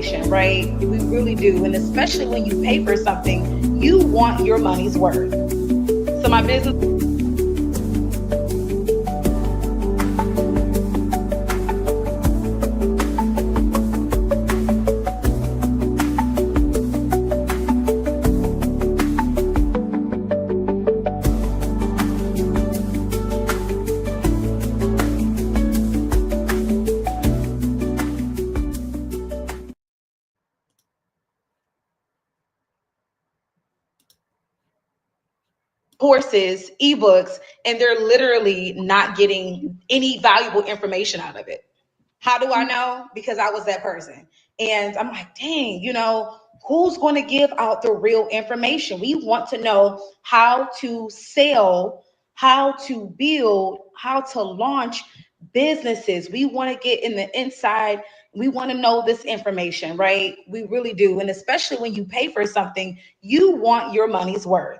information, right? We really do. And especially when you pay for something, you want your money's worth. So my business courses, ebooks, and they're literally not getting any valuable information out of it. How do I know? Because I was that person. And I'm like, dang, who's going to give out the real information? We want to know how to sell, how to build, how to launch businesses. We want to get in the inside. We want to know this information, right? We really do. And especially when you pay for something, you want your money's worth.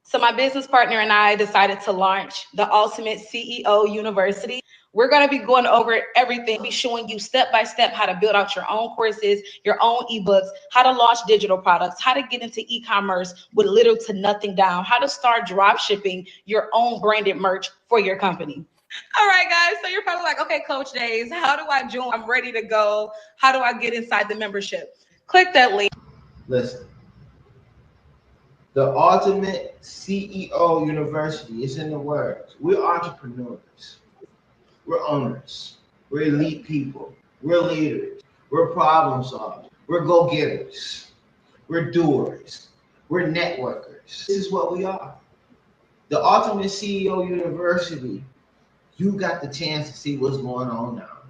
So my business partner and I decided to launch the Ultimate CEO University. We're going to be going over everything, be showing you step by step how to build out your own courses, your own ebooks, how to launch digital products, how to get into e-commerce with little to nothing down, how to start drop shipping your own branded merch for your company. All right, guys. So you're probably like, okay, Coach Days, how do I join? I'm ready to go. How do I get inside the membership? Click that link. Listen, the Ultimate CEO University is in the words. We're entrepreneurs. We're owners. We're elite people. We're leaders. We're problem solvers. We're go-getters. We're doers. We're networkers. This is what we are. The Ultimate CEO University, you got the chance to see what's going on now.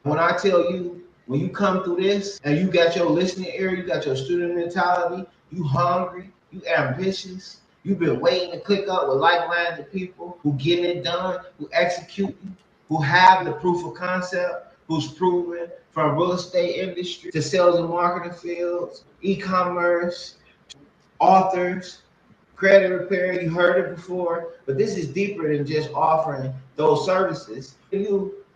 When I tell you, when you come through this and you got your listening ear, you got your student mentality, you hungry, you ambitious, you've been waiting to click up with like-minded people who getting it done, who executing, who have the proof of concept, who's proven from real estate industry to sales and marketing fields, e-commerce, authors, credit repair, you heard it before, but this is deeper than just offering those services.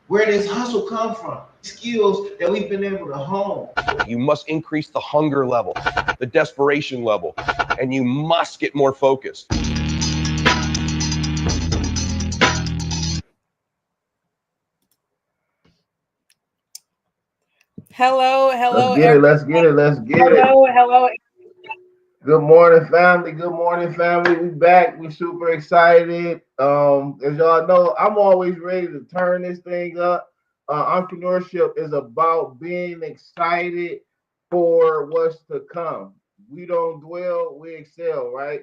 Where does hustle come from? Skills that we've been able to hone. You must increase the hunger level, the desperation level, and you must get more focused. Hello. Let's get it. Hello. Good morning, family. We back. We super excited. As y'all know, I'm always ready to turn this thing up. Entrepreneurship is about being excited for what's to come. We don't dwell, we excel, right?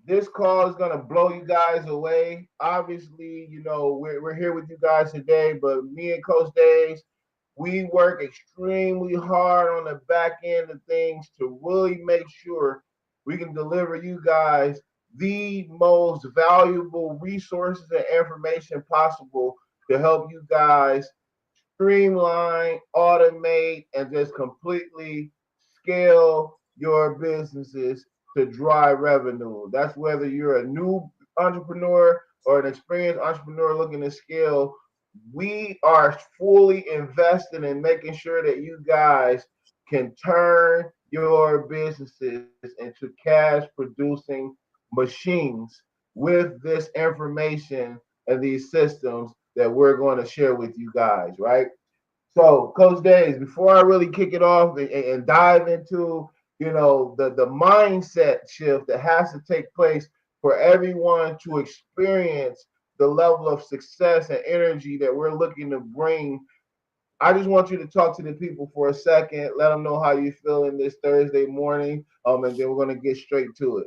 This call is gonna blow you guys away. Obviously, we're here with you guys today, but me and Coach Days, we work extremely hard on the back end of things to really make sure we can deliver you guys the most valuable resources and information possible to help you guys streamline, automate, and just completely scale your businesses to drive revenue. That's whether you're a new entrepreneur or an experienced entrepreneur looking to scale. We are fully invested in making sure that you guys can turn your businesses into cash producing machines with this information and these systems that we're going to share with you guys, right? So, Coach Days, before I really kick it off and dive into, the mindset shift that has to take place for everyone to experience the level of success and energy that we're looking to bring, I just want you to talk to the people for a second, let them know how you feel in this Thursday morning, and then we're going to get straight to it.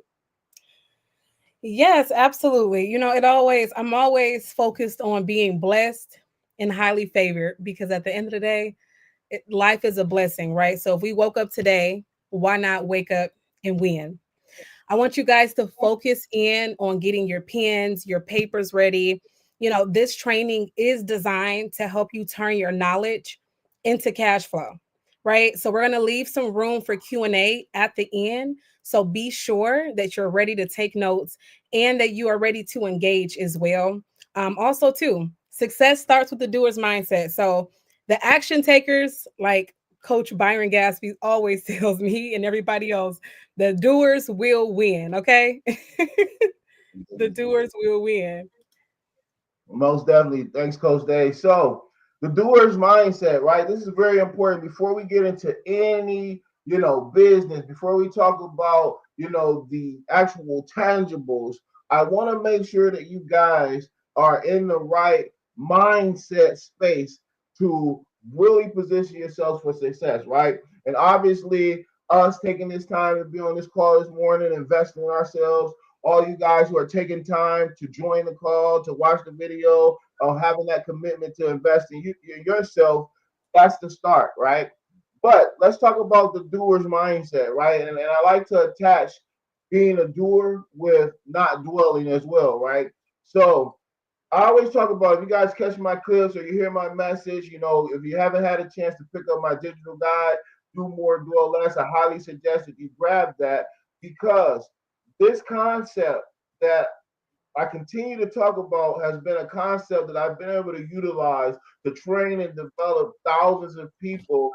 Yes, absolutely. I'm always focused on being blessed and highly favored because at the end of the day, life is a blessing, right? So if we woke up today, why not wake up and win? I want you guys to focus in on getting your pens, your papers ready. This training is designed to help you turn your knowledge into cash flow, right? So we're going to leave some room for Q&A at the end. So be sure that you're ready to take notes and that you are ready to engage as well. Also, too, success starts with the doer's mindset. So the action takers, like Coach Byron Gatsby always tells me and everybody else, the doers will win. Okay. The doers will win. Most definitely. Thanks, Coach Dave. So the doer's mindset, right? This is very important before we get into any, business, before we talk about, the actual tangibles. I want to make sure that you guys are in the right mindset space to really position yourselves for success, right? And obviously, us taking this time to be on this call this morning, investing in ourselves, all you guys who are taking time to join the call, to watch the video, or having that commitment to invest in yourself, that's the start, right? But let's talk about the doer's mindset, right? And I like to attach being a doer with not dwelling as well, right? So I always talk about, if you guys catch my clips or you hear my message, if you haven't had a chance to pick up my digital guide, do more, dwell less, I highly suggest that you grab that, because this concept that I continue to talk about has been a concept that I've been able to utilize to train and develop thousands of people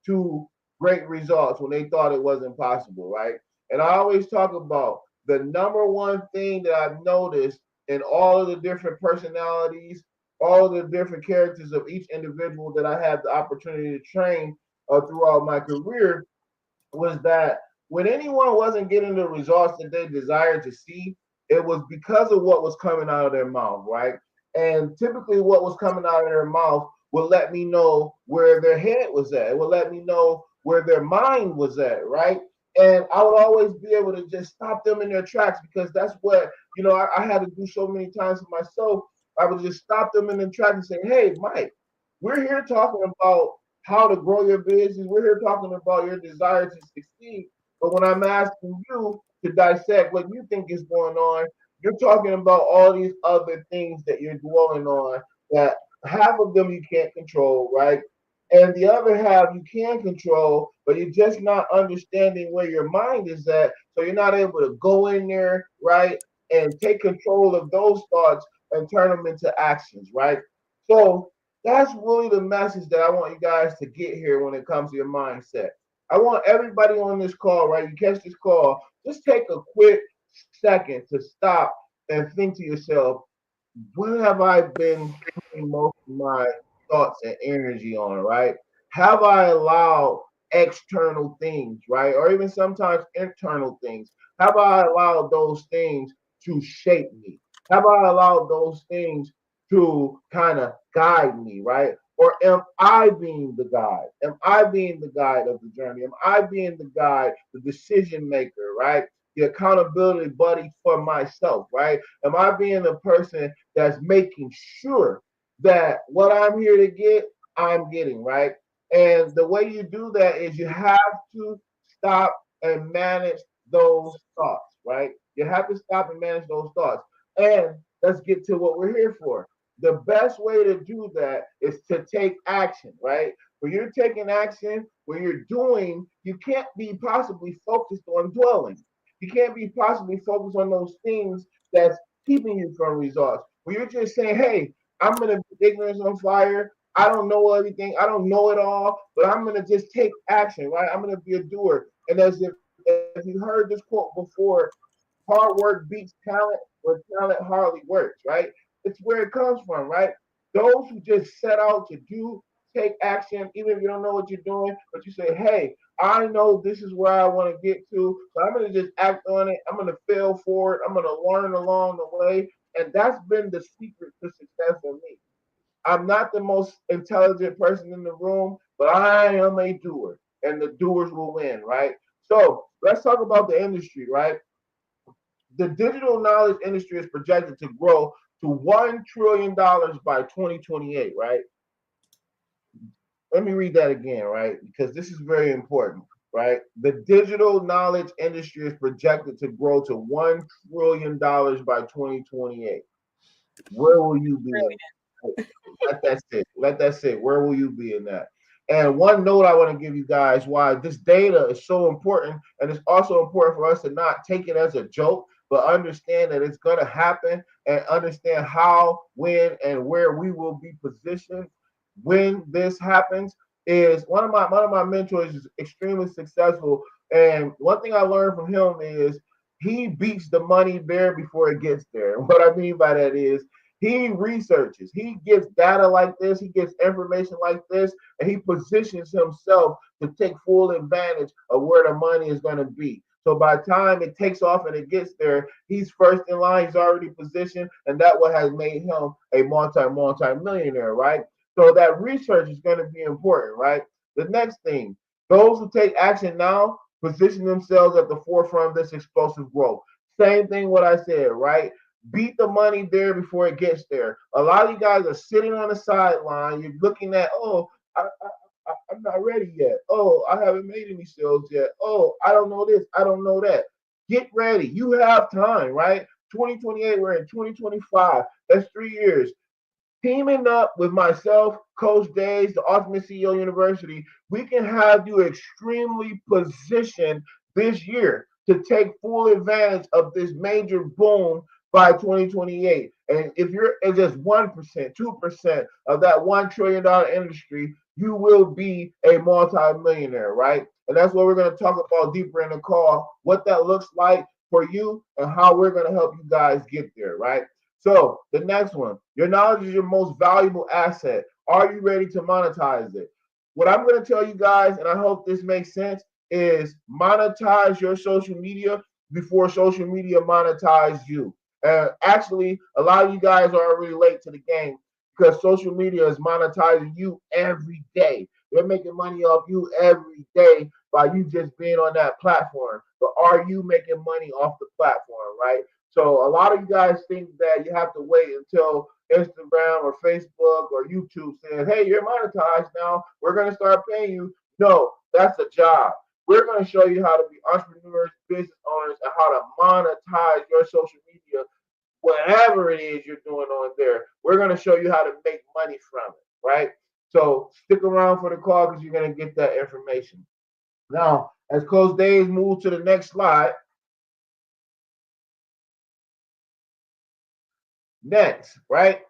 to great results when they thought it wasn't possible, right? And I always talk about the number one thing that I've noticed in all of the different personalities, all of the different characters of each individual that I had the opportunity to train throughout my career, was that when anyone wasn't getting the results that they desired to see, it was because of what was coming out of their mouth, right? And typically, what was coming out of their mouth would let me know where their head was at. It would let me know where their mind was at, right? And I would always be able to just stop them in their tracks, because that's what, I had to do so many times for myself. I would just stop them in their tracks and say, hey, Mike, we're here talking about how to grow your business. We're here talking about your desire to succeed. But when I'm asking you to dissect what you think is going on, you're talking about all these other things that you're dwelling on, that half of them you can't control, right? And the other half you can control, but you're just not understanding where your mind is at. So you're not able to go in there, right? And take control of those thoughts and turn them into actions, right? So that's really the message that I want you guys to get here when it comes to your mindset. I want everybody on this call, right? You catch this call, just take a quick second to stop and think to yourself, what have I been putting most of my thoughts and energy on, right? Have I allowed external things, right? Or even sometimes internal things? Have I allowed those things to shape me? Have I allowed those things to kind of guide me, right? Or am I being the guide? Am I being the guide of the journey? Am I being the guide, the decision maker, right? The accountability buddy for myself, right? Am I being the person that's making sure that what I'm here to get, I'm getting, right? And the way you do that is you have to stop and manage those thoughts, right? You have to stop and manage those thoughts. And let's get to what we're here for. The best way to do that is to take action, right? When you're taking action, when you're doing, you can't be possibly focused on dwelling. You can't be possibly focused on those things that's keeping you from results. When you're just saying, hey, I'm going to put ignorance on fire. I don't know everything. I don't know it all, but I'm going to just take action, right? I'm going to be a doer. And as if you heard this quote before, hard work beats talent, but talent hardly works, right? It's where it comes from, right? Those who just set out to do, take action, even if you don't know what you're doing, but you say, hey, I know this is where I want to get to, so I'm going to just act on it. I'm going to fail forward. I'm going to learn along the way. And that's been the secret to success for me. I'm not the most intelligent person in the room, but I am a doer, and the doers will win, right? So let's talk about the industry, right? The digital knowledge industry is projected to grow to $1 trillion by 2028, right? Let me read that again, right? Because this is very important, right? The digital knowledge industry is projected to grow to $1 trillion by 2028. Where will you be in? Let that sit. Let that sit. Where will you be in that? And one note I want to give you guys why this data is so important, and it's also important for us to not take it as a joke, but understand that it's going to happen, and understand how, when, and where we will be positioned when this happens. is one of my mentors is extremely successful, and one thing I learned from him is he beats the money there before it gets there. What I mean by that is he researches, he gets data like this, he gets information like this, and he positions himself to take full advantage of where the money is going to be. So by the time it takes off and it gets there, he's first in line, he's already positioned, and that what has made him a multi millionaire, right? So that research is going to be important, right? The next thing, those who take action now position themselves at the forefront of this explosive growth. Same thing what I said, right? Beat the money there before it gets there. A lot of you guys are sitting on the sideline. You're looking at, oh, I'm not ready yet. Oh, I haven't made any sales yet. Oh, I don't know this. I don't know that. Get ready. You have time, right? 2028, we're in 2025. That's 3 years. Teaming up with myself, Coach Days, the Ultimate CEO University, we can have you extremely positioned this year to take full advantage of this major boom by 2028. And if you're at just 1%, 2% of that $1 trillion industry, you will be a multi-millionaire, right? And that's what we're going to talk about deeper in the call, what that looks like for you and how we're going to help you guys get there, right? So the next one, your knowledge is your most valuable asset. Are you ready to monetize it? What I'm going to tell you guys, and I hope this makes sense, is monetize your social media before social media monetize you. Actually, a lot of you guys are already late to the game because social media is monetizing you every day. They're making money off you every day by you just being on that platform. But are you making money off the platform, right? So a lot of you guys think that you have to wait until Instagram or Facebook or YouTube says, hey, you're monetized now. We're going to start paying you. No, that's a job. We're going to show you how to be entrepreneurs, business owners, and how to monetize your social media, whatever it is you're doing on there. We're going to show you how to make money from it, right? So stick around for the call because you're going to get that information. Now, as Coach Days move to the next slide, next, right?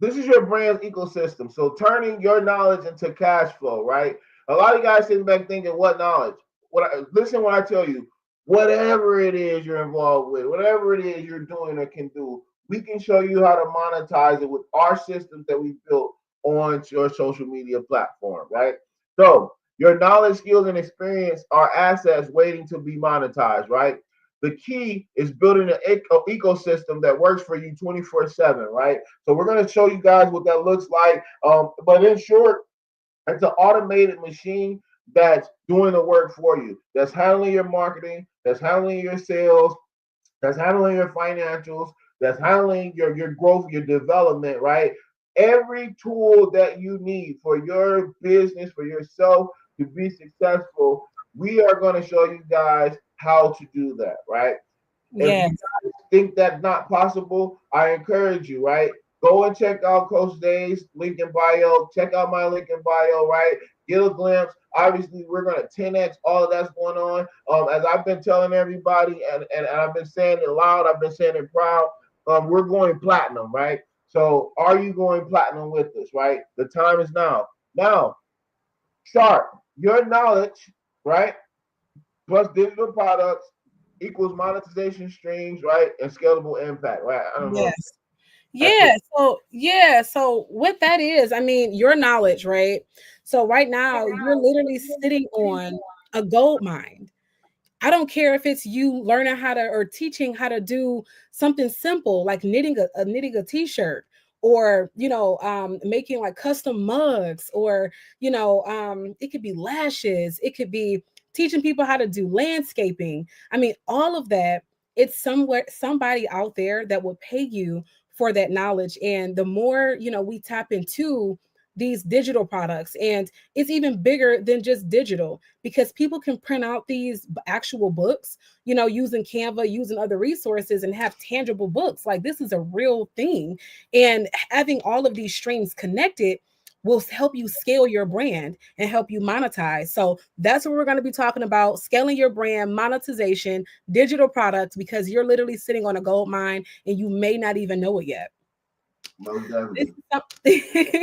This is your brand's ecosystem. So turning your knowledge into cash flow, right? A lot of guys sitting back thinking, what knowledge? Listen when I tell you, whatever it is you're involved with, whatever it is you're doing or can do, we can show you how to monetize it with our systems that we built on your social media platform, right? So your knowledge, skills, and experience are assets waiting to be monetized, right? The key is building an ecosystem that works for you 24/7, right? So we're going to show you guys what that looks like. But in short, it's an automated machine that's doing the work for you, that's handling your marketing, that's handling your sales, that's handling your financials, that's handling your growth, your development, right? Every tool that you need for your business, for yourself to be successful, we are going to show you guys how to do that, right? If Yes. you guys think that's not possible, I encourage you, right? Go and check out Coach Days link in bio. Check out my link in bio, right? Get a glimpse. Obviously, we're gonna 10x all of that's going on. As I've been telling everybody, and I've been saying it loud, I've been saying it proud. We're going platinum, right? So, are you going platinum with us, right? The time is now. Now, start your knowledge, right? Plus digital products equals monetization streams, right? And scalable impact, right? I don't know. Yes. So what that is, I mean, your knowledge, right? So right now you're literally sitting on a gold mine. I don't care if it's you learning how to or teaching how to do something simple like knitting a t-shirt, or making like custom mugs, or it could be lashes, it could be teaching people how to do landscaping. I mean, all of that, it's somebody out there that will pay you for that knowledge. And the more we tap into these digital products, and it's even bigger than just digital, because people can print out these actual books, using Canva, using other resources, and have tangible books. Like, this is a real thing. And having all of these streams connected will help you scale your brand and help you monetize. So that's what we're going to be talking about: scaling your brand, monetization, digital products, because you're literally sitting on a gold mine and you may not even know it yet. Most definitely.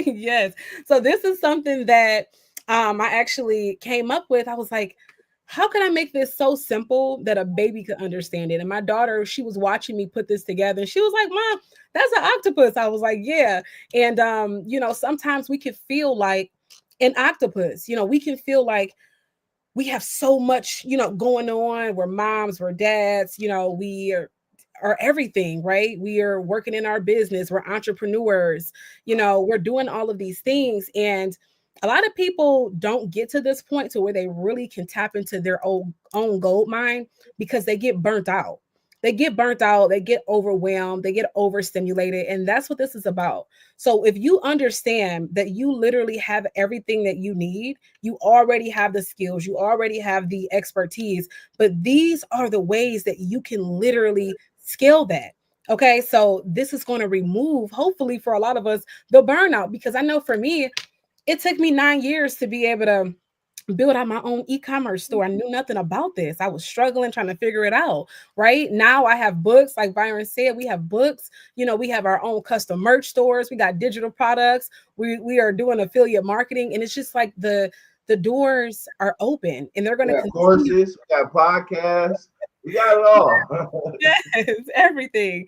Yes. So this is something that I actually came up with, I was like, how can I make this so simple that a baby could understand it? And my daughter, she was watching me put this together and she was like, Mom, that's an octopus. I was like, yeah. And sometimes we can feel like an octopus, we can feel like we have so much, going on. We're moms, we're dads, we are everything, right? We are working in our business, we're entrepreneurs, we're doing all of these things. And a lot of people don't get to this point to where they really can tap into their own gold mine because they get burnt out. They get burnt out, they get overwhelmed, they get overstimulated. And that's what this is about. So if you understand that you literally have everything that you need, you already have the skills, you already have the expertise, but these are the ways that you can literally scale that. Okay, so this is going to remove, hopefully, for a lot of us, the burnout. Because I know for me, it took me 9 years to be able to build out my own e-commerce store. I knew nothing about this. I was struggling trying to figure it out. Right now, I have books, like Byron said. We have books. We have our own custom merch stores. We got digital products. We are doing affiliate marketing, and it's just like the doors are open, and they're going We to got continue. courses, we got podcasts, we got it all. Yes, everything.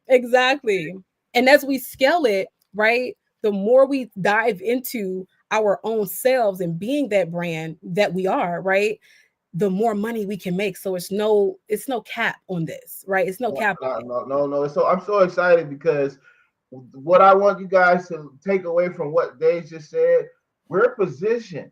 Exactly. And as we scale it, right, the more we dive into our own selves and being that brand that we are, right, the more money we can make. So it's no cap on this, right? It's no No, cap on no, it. no, no, no. So I'm so excited because what I want you guys to take away from what Dave just said, we're positioned,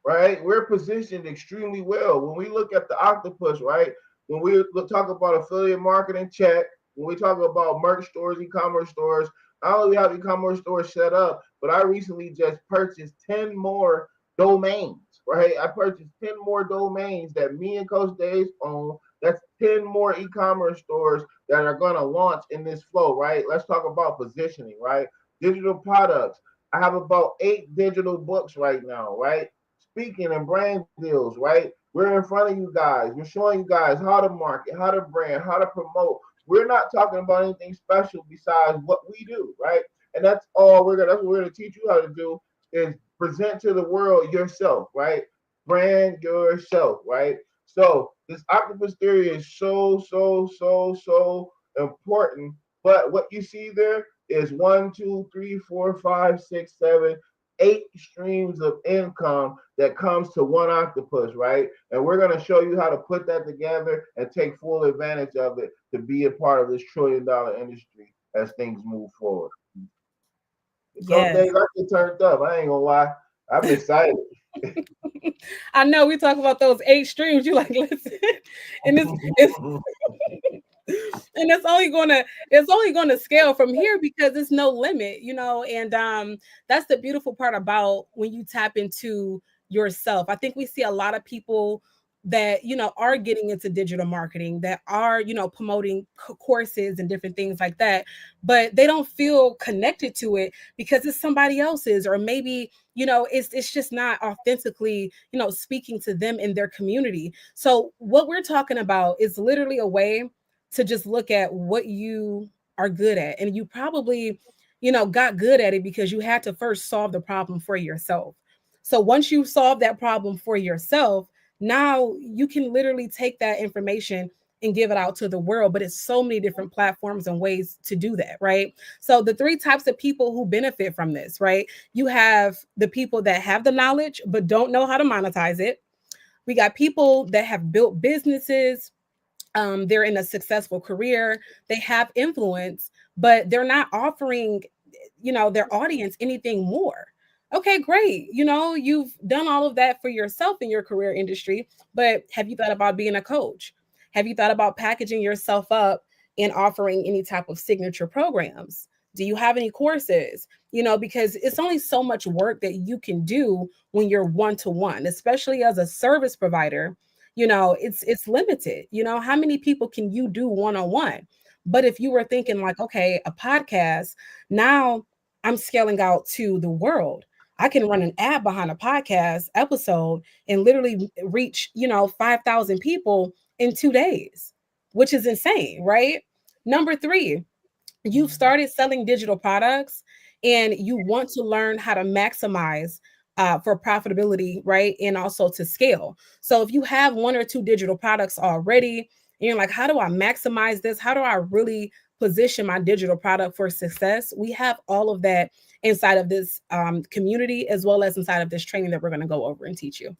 right? We're positioned extremely well. When we look at the octopus, right? When we talk about affiliate marketing, check. When we talk about merch stores, e-commerce stores, not only we have e-commerce stores set up, but I recently just purchased 10 more domains, right? I purchased 10 more domains that me and Coach Dave own. That's 10 more e-commerce stores that are going to launch in this flow, right? Let's talk about positioning, right? Digital products. I have about 8 digital books right now, right? Speaking and brand deals, right? We're in front of you guys. We're showing you guys how to market, how to brand, how to promote. We're not talking about anything special besides what we do, right? And that's what we're gonna teach you how to do is present to the world yourself, right? Brand yourself, right? So this octopus theory is so important. But what you see there is one, two, three, four, five, six, seven, 8 streams of income that comes to one octopus, right? And we're going to show you how to put that together and take full advantage of it to be a part of this $1 trillion industry as things move forward. Coach Yes. Dave, I get turned up. I ain't gonna lie. I'm excited. I know we talk about those 8 streams. You like, listen, and it's and it's only gonna scale from here because there's no limit, and that's the beautiful part about when you tap into yourself. I think we see a lot of people that are getting into digital marketing, that are promoting courses and different things like that, but they don't feel connected to it because it's somebody else's, or maybe it's just not authentically speaking to them in their community. So what we're talking about is literally a way to just look at what you are good at. And you probably, got good at it because you had to first solve the problem for yourself. So once you solve that problem for yourself, now you can literally take that information and give it out to the world. But it's so many different platforms and ways to do that, right? So the three types of people who benefit from this, right? You have the people that have the knowledge but don't know how to monetize it. We got people that have built businesses, they're in a successful career, they have influence, but they're not offering their audience anything more. Okay, great, you've done all of that for yourself in your career industry, but have you thought about being a coach? Have you thought about packaging yourself up and offering any type of signature programs? Do you have any courses? Because it's only so much work that you can do when you're one to one, especially as a service provider. It's limited. How many people can you do one on one? But if you were thinking like, okay, a podcast, now I'm scaling out to the world. I can run an ad behind a podcast episode and literally reach 5,000 people in 2 days, which is insane, right? Number three, you've started selling digital products and you want to learn how to maximize for profitability, right? And also to scale. So if you have one or two digital products already, and you're like, how do I maximize this? How do I really position my digital product for success? We have all of that inside of this community, as well as inside of this training that we're going to go over and teach you.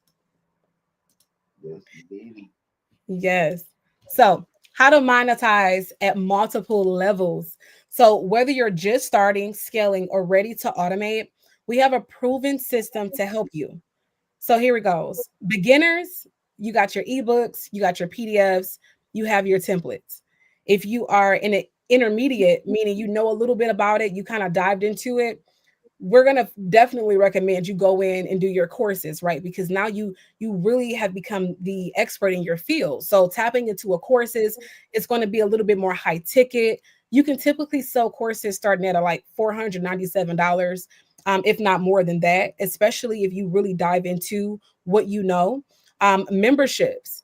Yes, indeed. Yes. So, how to monetize at multiple levels. So, whether you're just starting, scaling, or ready to automate, we have a proven system to help you. So, here it goes. Beginners, you got your ebooks, you got your PDFs, you have your templates. If you are in an intermediate, meaning you know a little bit about it, you kind of dived into it, we're going to definitely recommend you go in and do your courses, right? Because now you really have become the expert in your field. So tapping into a courses, it's going to be a little bit more high ticket. You can typically sell courses starting at like $497, if not more than that, especially if you really dive into what you know. Memberships,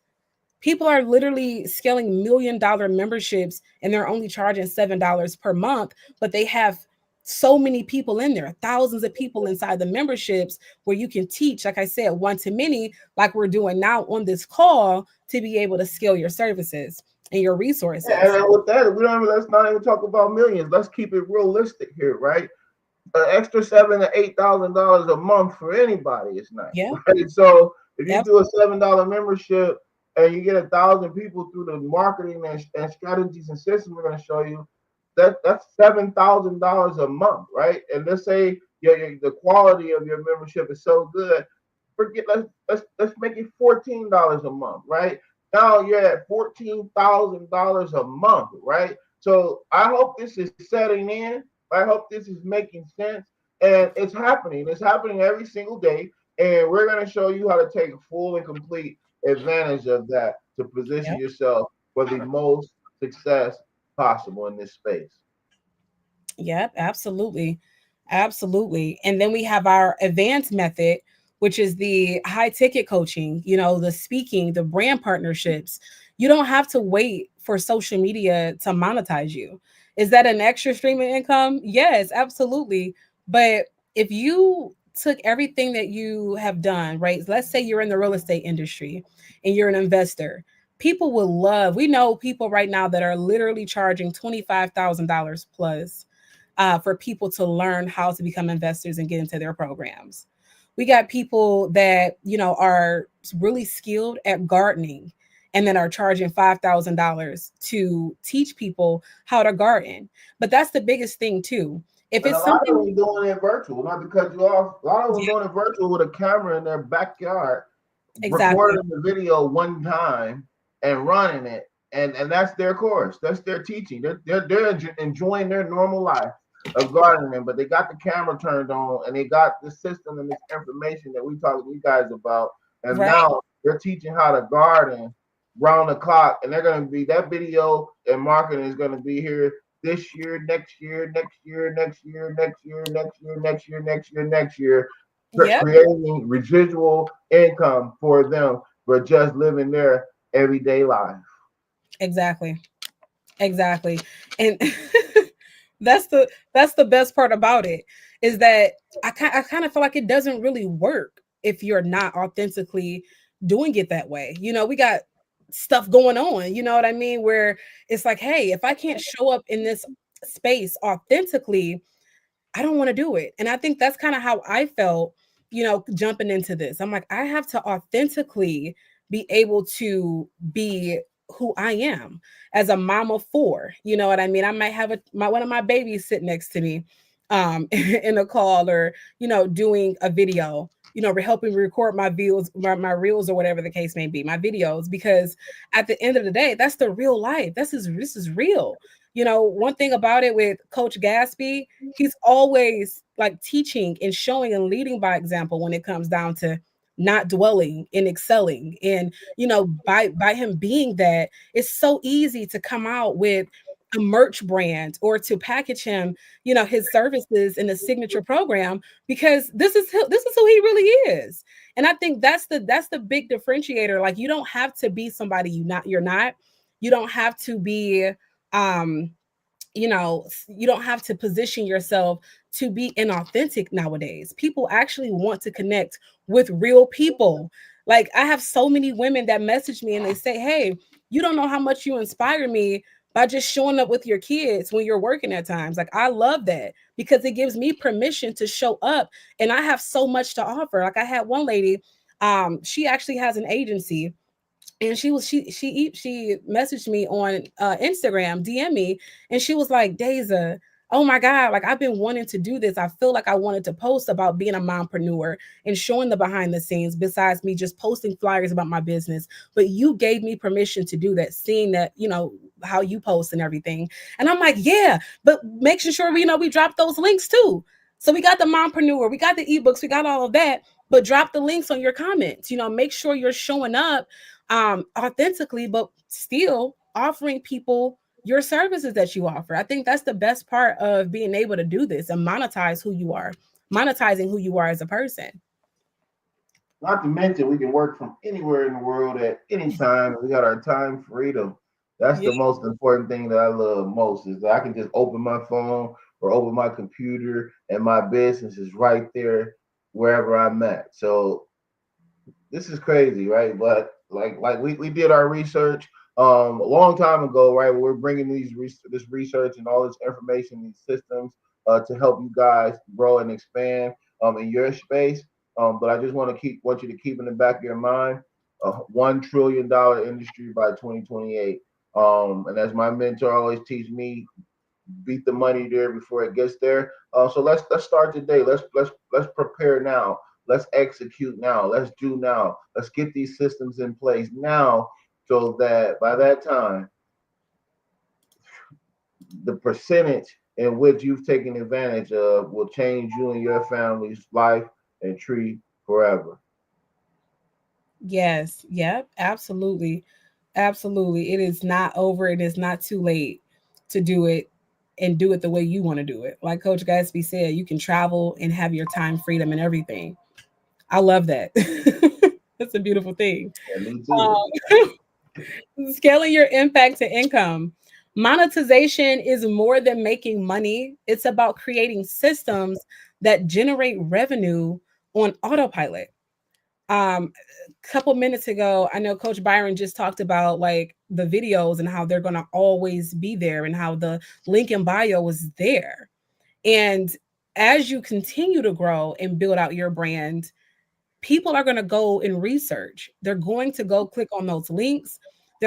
people are literally scaling $1 million memberships and they're only charging $7 per month, but they have so many people in there, thousands of people inside the memberships where you can teach, like I said, one to many, like we're doing now on this call, to be able to scale your services and your And resources. with that, we don't. Let's not even talk about millions. Let's keep it realistic here, right? An extra $7,000 to $8,000 a month for anybody is nice, Yeah. right? So if you Yep. do a $7 membership and you get 1,000 people through the marketing and strategies and systems we're going to show you, that's $7,000 a month, right? And let's say the quality of your membership is so good, forget let's make it $14 a month, right? Now you're at $14,000 a month, right? So I hope this is setting in. I hope this is making sense. And it's happening. It's happening every single day. And we're going to show you how to take full and complete advantage of that to position Yep. yourself for the most success possible in this space. Yep, absolutely. Absolutely. And then we have our advanced method, which is the high ticket coaching, the speaking, the brand partnerships. You don't have to wait for social media to monetize you. Is that an extra stream of income? Yes, absolutely. But if you took everything that you have done, right? Let's say you're in the real estate industry and you're an investor. People will love, we know people right now that are literally charging $25,000 plus for people to learn how to become investors and get into their programs. We got people that, are really skilled at gardening and then are charging $5,000 to teach people how to garden. But that's the biggest thing too. If And a it's lot of something, them doing it virtual, not to cut you off. A lot of them yeah, doing it virtual with a camera in their backyard, exactly, recording the video one time and running it, and that's their course. That's their teaching. They're enjoying their normal life of gardening, but they got the camera turned on and they got the system and this information that we talked to you guys about, and right? now they're teaching how to garden round the clock, and they're going to be that video and marketing is going to be here this year, next year, next year, next year, next year, next year, next year, next year, next year, Yep, creating residual income for them for just living their everyday life. exactly, exactly. And that's the best part about it, is that I kind of feel like it doesn't really work if you're not authentically doing it that way. We got stuff going on, you know what I mean, where it's like, hey, if I can't show up in this space authentically, I don't want to do it. And I think that's kind of how I felt, jumping into this. I'm like, I have to authentically be able to be who I am as a mom of four. You know what I mean? I might have one of my babies sit next to me in a call, or, doing a video, helping record my views, my reels, or whatever the case may be, my videos, because at the end of the day, that's the real life. This is real. One thing about it with Coach Gatsby, he's always like teaching and showing and leading by example when it comes down to not dwelling and excelling. And by him being that, it's so easy to come out with a merch brand or to package him, his services in a signature program, because this is who he really is. And I think that's the big differentiator. Like, you don't have to be somebody you're not. You don't have to be um you don't have to position yourself to be inauthentic nowadays. People actually want to connect with real people. Like, I have so many women that message me and they say, hey, you don't know how much you inspire me by just showing up with your kids when you're working at times. Like, I love that because it gives me permission to show up, and I have so much to offer. Like, I had one lady, she actually has an agency, and she messaged me on Instagram, DM me, and she was like, Deja, oh my God, like, I've been wanting to do this. I feel like I wanted to post about being a mompreneur and showing the behind the scenes besides me just posting flyers about my business. But you gave me permission to do that, seeing that, how you post and everything. And I'm like, yeah, but making sure we drop those links too. So we got the mompreneur, we got the ebooks, we got all of that, but drop the links on your comments. Make sure you're showing up authentically, but still offering people your services that you offer. I think that's the best part of being able to do this and monetizing who you are as a person. Not to mention, we can work from anywhere in the world at any time. We got our time freedom. That's Yeah. the most important thing that I love most is that I can just open my phone or open my computer and my business is right there wherever I'm at. So this is crazy, right? But like we did our research a long time ago, right? We're bringing this research and all this information, these systems to help you guys grow and expand in your space. But I just want you to keep in the back of your mind $1 trillion industry by 2028. And as my mentor always teach me, beat the money there before it gets there. So let's start today. Let's prepare now. Let's execute now. Let's do now. Let's get these systems in place now, so that by that time, the percentage in which you've taken advantage of will change you and your family's life and tree forever. Yes. Yep. Absolutely. Absolutely. It is not over. It is not too late to do it and do it the way you want to do it. Like Coach Gatsby said, you can travel and have your time freedom and everything. I love that. That's a beautiful thing. Yeah, me too. Scaling your impact to income. Monetization is more than making money, it's about creating systems that generate revenue on autopilot. A couple minutes ago, I know Coach Byron just talked about like the videos and how they're going to always be there and how the link in bio is there. And as you continue to grow and build out your brand, people are going to go and research. They're going to go click on those links.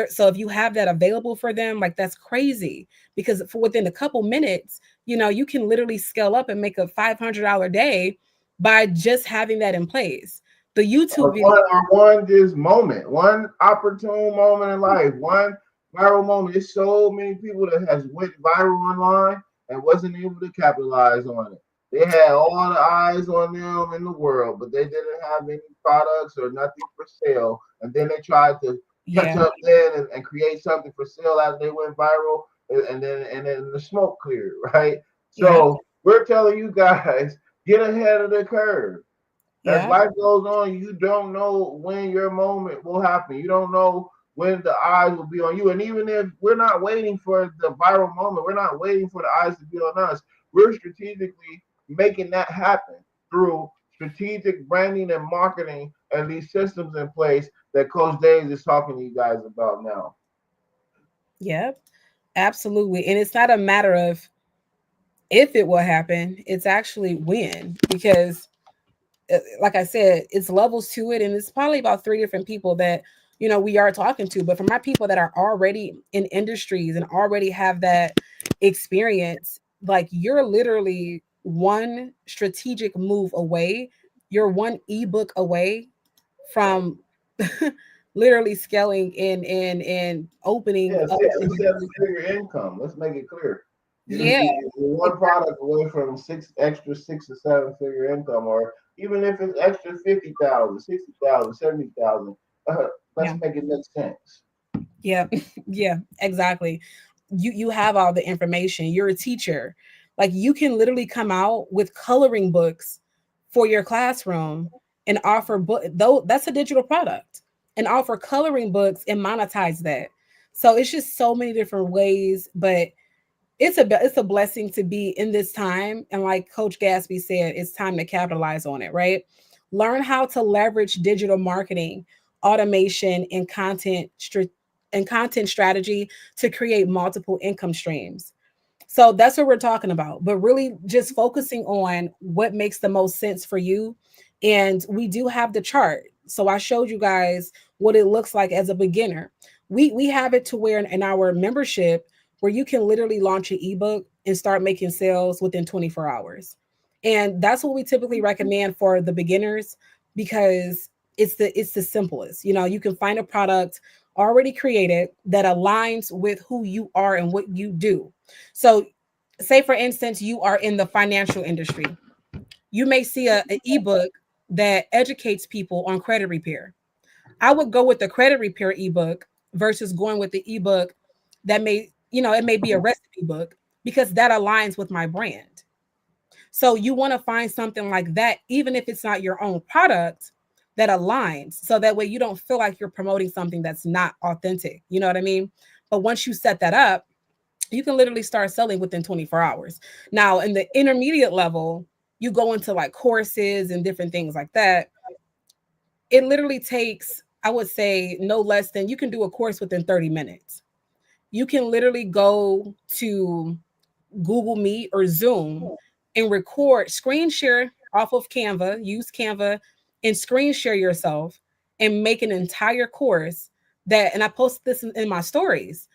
So if you have that available for them, like, that's crazy, because for within a couple minutes, you can literally scale up and make a $500 day by just having that in place. The Or YouTube video. one just moment, one opportune moment in life, one viral moment. There's so many people that has went viral online and wasn't able to capitalize on it. They had all the eyes on them in the world, but they didn't have any products or nothing for sale. And then they tried to catch Yeah, up then and create something for sale after they went viral, and then the smoke cleared, right? yeah, So we're telling you guys, get ahead of the curve. As yeah, life goes on, you don't know when your moment will happen. You don't know when the eyes will be on you. And even if we're not waiting for the viral moment, we're not waiting for the eyes to be on us. We're strategically making that happen through strategic branding and marketing and these systems in place that Coach Days is talking to you guys about now. yeah, absolutely. And it's not a matter of if it will happen, it's actually when, because like I said, it's levels to it, and it's probably about three different people that we are talking to. But for my people that are already in industries and already have that experience, like, you're literally one strategic move away, you're one ebook away from literally scaling and opening Yeah, up. 6 and 7 figure income. Let's make it clear. Yeah, You're one product away from extra 6 or 7 figure income, or even if it's extra 50,000, 60,000, 70,000. Let's yeah, make it make sense. yeah, yeah, exactly. You have all the information. You're a teacher. Like, you can literally come out with coloring books for your classroom and offer book, though that's a digital product, and offer coloring books and monetize that. So it's just so many different ways, but it's a blessing to be in this time. And like Coach Gatsby said, it's time to capitalize on it, right? Learn how to leverage digital marketing, automation, and content strategy to create multiple income streams. So that's what we're talking about, but really just focusing on what makes the most sense for you. And we do have the chart. So I showed you guys what it looks like as a beginner. We have it to where in our membership where you can literally launch an ebook and start making sales within 24 hours. And that's what we typically recommend for the beginners because it's the simplest. You know, you can find a product already created that aligns with who you are and what you do. So, say for instance, you are in the financial industry. You may see an ebook that educates people on credit repair. I would go with the credit repair ebook versus going with the ebook that may, it may be a recipe book because that aligns with my brand. So you want to find something like that, even if it's not your own product that aligns. So that way you don't feel like you're promoting something that's not authentic. You know what I mean? But once you set that up, you can literally start selling within 24 hours. Now, in the intermediate level, you go into like courses and different things like that. It literally takes, I would say, no less than you can do a course within 30 minutes. You can literally go to Google Meet or Zoom and record, screen share off of Canva, use Canva and screen share yourself and make an entire course that, and I post this in my stories.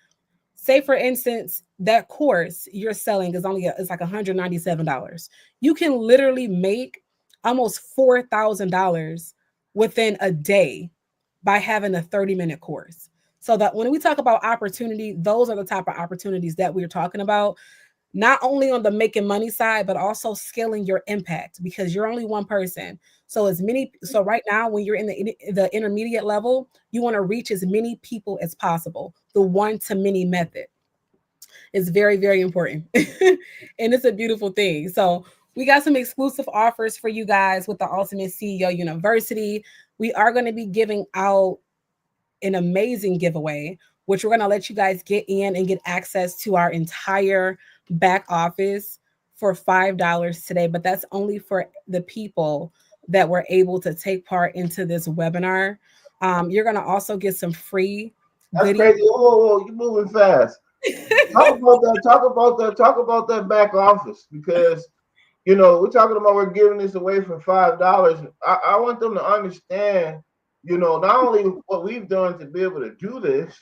Say for instance, that course you're selling is it's like $197. You can literally make almost $4,000 within a day by having a 30-minute course. So that when we talk about opportunity, those are the type of opportunities that we're talking about, not only on the making money side, but also scaling your impact because you're only one person. So right now, when you're in the intermediate level, you want to reach as many people as possible. The one to many method is very, very important. And it's a beautiful thing. So we got some exclusive offers for you guys with the Ultimate CEO University. We are going to be giving out an amazing giveaway, which we're going to let you guys get in and get access to our entire back office for $5 today. But that's only for the people that were able to take part into this webinar. You're going to also get some free That's video. crazy. Whoa, you're moving fast. Talk about that. Talk about that. Talk about that back office because we're talking about we're giving this away for $5. I want them to understand, not only what we've done to be able to do this,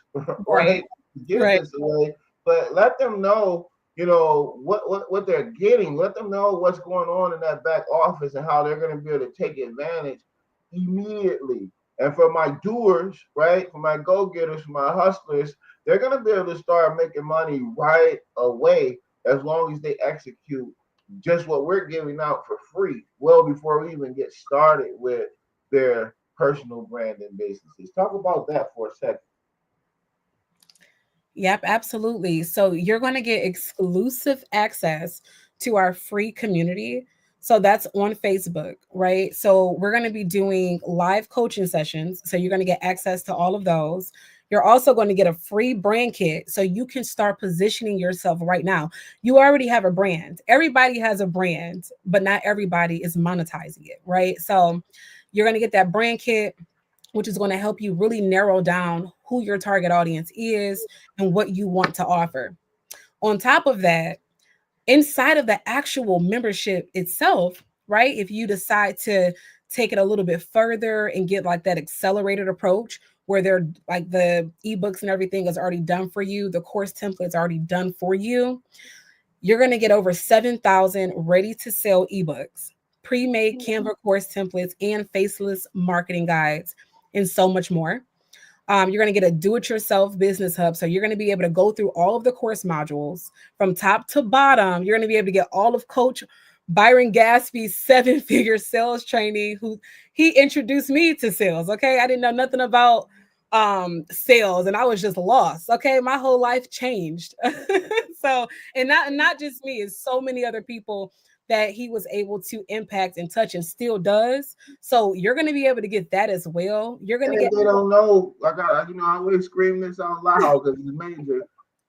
right? To give Right. this away, but let them know, what they're getting. Let them know what's going on in that back office and how they're going to be able to take advantage immediately. And for my doers, right? For my go-getters, for my hustlers, they're going to be able to start making money right away as long as they execute just what we're giving out for free, well before we even get started with their personal branding businesses. Talk about that for a second. Yep, absolutely. So you're going to get exclusive access to our free community. So that's on Facebook, right? So we're going to be doing live coaching sessions. So you're going to get access to all of those. You're also going to get a free brand kit so you can start positioning yourself right now. You already have a brand. Everybody has a brand, but not everybody is monetizing it, right? So you're going to get that brand kit, which is going to help you really narrow down who your target audience is and what you want to offer. On top of that, inside of the actual membership itself, right? If you decide to take it a little bit further and get like that accelerated approach where they're like the ebooks and everything is already done for you, the course template's already done for you, you're going to get over 7,000 ready to sell ebooks, pre-made Canva course templates, and faceless marketing guides, and so much more. You're going to get a do-it-yourself business hub. So you're going to be able to go through all of the course modules from top to bottom. You're going to be able to get all of Coach Byron Gatsby's 7-figure sales training, who he introduced me to sales. Okay. I didn't know nothing about sales and I was just lost. Okay. My whole life changed. So, and not just me, it's so many other people that he was able to impact and touch and still does. So you're going to be able to get that as well. You're going And to if get they don't know, I always scream this out loud because it's major.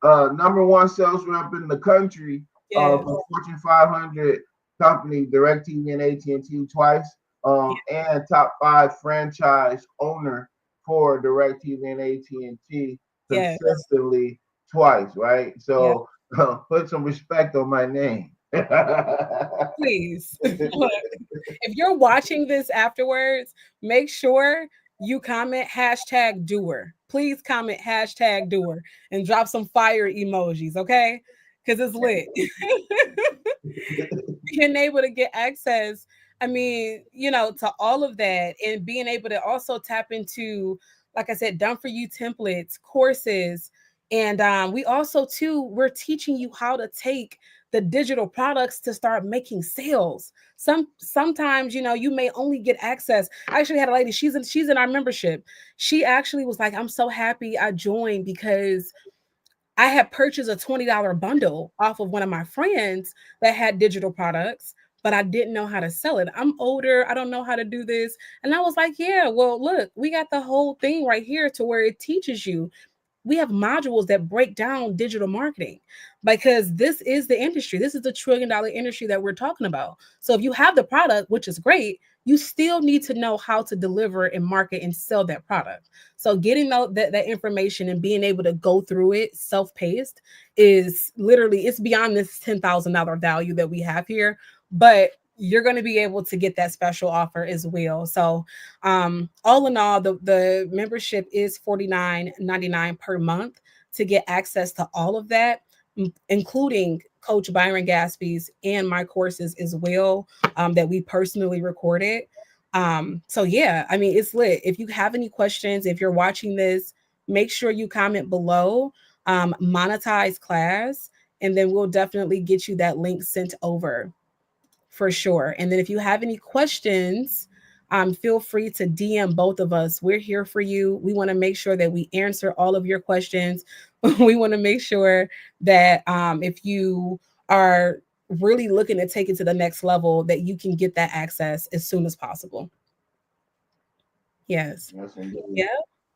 Number one sales rep in the country Yes. for Fortune 500 company, DirecTV and AT&T twice, and top 5 franchise owner for DirecTV and AT&T Yes. consistently twice, right? Yeah. So put some respect on my name. Please. Look, if you're watching this afterwards, make sure you comment hashtag doer. Please comment hashtag doer and drop some fire emojis, okay? Because it's lit. Being able to get access, I mean, to all of that and being able to also tap into, like I said, done for you templates, courses. And we also, too, we're teaching you how to take the digital products to start making sales. Sometimes, you may only get access. I actually had a lady, she's in our membership. She actually was like, I'm so happy I joined because I had purchased a $20 bundle off of one of my friends that had digital products, but I didn't know how to sell it. I'm older. I don't know how to do this. And I was like, yeah, well, look, we got the whole thing right here to where it teaches you. We have modules that break down digital marketing because this is the industry. This is the $1 trillion industry that we're talking about. So if you have the product, which is great, you still need to know how to deliver and market and sell that product. So getting that information and being able to go through it self-paced is literally, it's beyond this $10,000 value that we have here. But you're going to be able to get that special offer as well. So all in all, the membership is $49.99 per month to get access to all of that, including Coach Byron Gatsby's and my courses as well, that we personally recorded. So yeah, I mean, it's lit. If you have any questions, if you're watching this, make sure you comment below, monetize class, and then we'll definitely get you that link sent over for sure. And then if you have any questions, feel free to DM both of us. We're here for you. We want to make sure that we answer all of your questions. We want to make sure that if you are really looking to take it to the next level, that you can get that access as soon as possible. Yes. Yes, indeed. Yeah.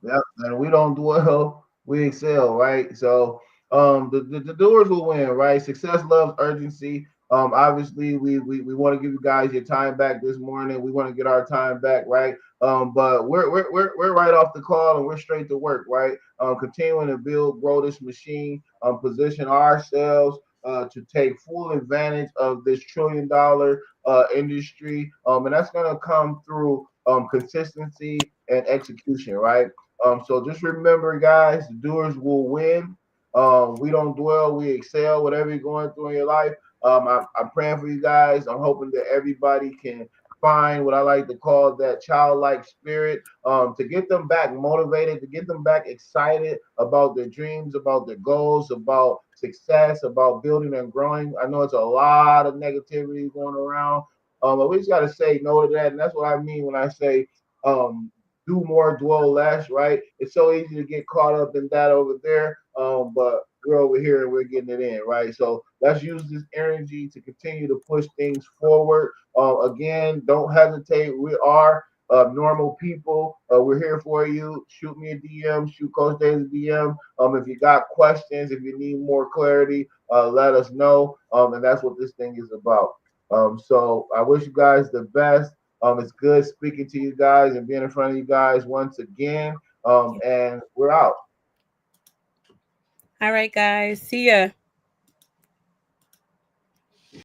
Yep, and we don't dwell, we excel, right? So the doers will win, right? Success loves urgency. Obviously we want to give you guys your time back this morning. We want to get our time back, right? But we're right off the call and we're straight to work, right? Continuing to build, grow this machine, position ourselves to take full advantage of this $1 trillion industry. And that's gonna come through consistency and execution, right? So just remember, guys, the doers will win. We don't dwell, we excel. Whatever you're going through in your life, I'm praying for you guys. I'm hoping that everybody can find what I like to call that childlike spirit, to get them back motivated, to get them back excited about their dreams, about their goals, about success, about building and growing. I know it's a lot of negativity going around, but we just got to say no to that. And that's what I mean when I say, do more, dwell less, right? It's so easy to get caught up in that over there, but we're over here and we're getting it in, right? So let's use this energy to continue to push things forward. Again, don't hesitate. We are normal people. We're here for you. Shoot me a DM, shoot Coach Davis a DM. If you got questions, if you need more clarity, let us know. And that's what this thing is about. So I wish you guys the best. It's good speaking to you guys and being in front of you guys once again. And we're out. All right, guys. See ya.